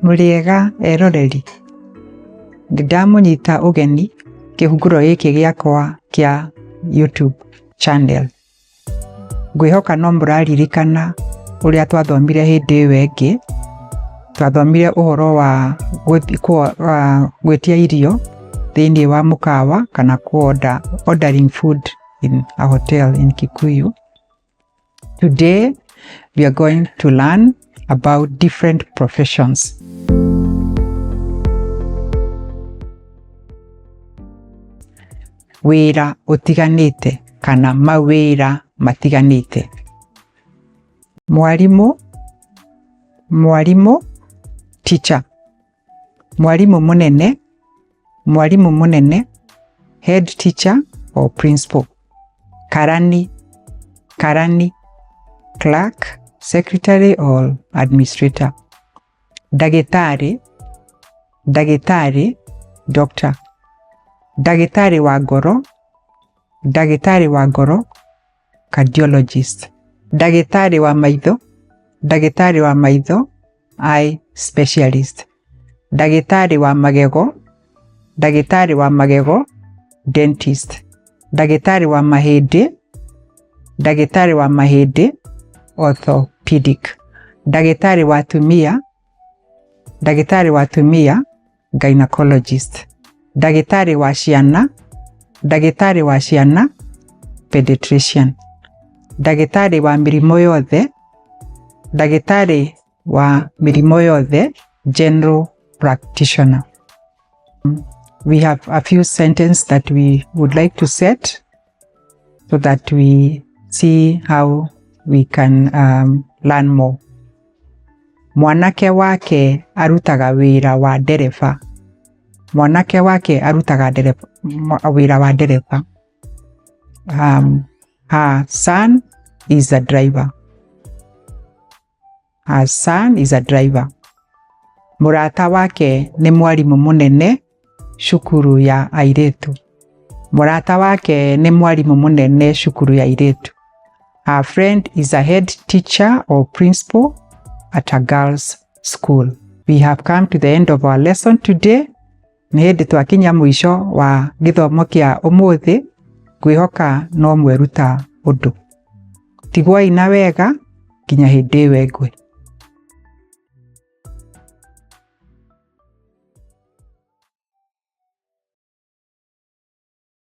Muriega eroreri. Ndamunyita ugeni kihunguro giki giakwa kia YouTube channel. Ngwihoka no mũraririkana uria twathomire hindi ĩyo ĩngĩ. Twathomire uhoro wa gwetia irio thĩinĩ wa mukawa kana ordering food in a hotel in Kikuyu. Today we are going to learn about different professions. Wĩra ũtiganĩte kana mawĩra matiganĩte. Mwarimu teacher. Mwarimu munene head teacher or principal. Karani clerk, secretary or administrator. Dagĩtarĩ doctor. Dagĩtarĩ wa ngoro cardiologist. Dagĩtarĩ wa maitho eye specialist. Dagĩtarĩ wa magego dentist. Dagĩtarĩ wa mahĩndĩ orthopedic. Dagĩtarĩ wa atumia gynecologist. Dagĩtarĩ wa ciana pediatrician. Dagĩtarĩ wa mĩrimũ yothe general practitioner. We have a few sentences that we would like to set so that we see how we can learn more. Mwanake wake arutaga wĩra wa ndereba. Wĩra wa ndereba. Her son is a driver. Murata wake nĩ mwarimu munene cukuru ya airĩtu. Her friend is a head teacher or principal at a girls' school. We have come to the end of our lesson today. Nĩ hĩndĩ twakinya mũico wa gĩthomo kĩa ũmũthĩ. Ngwĩhoka no mweruta ũndũ. Tigwai na wega nginya hĩndĩ ĩyo ĩngĩ.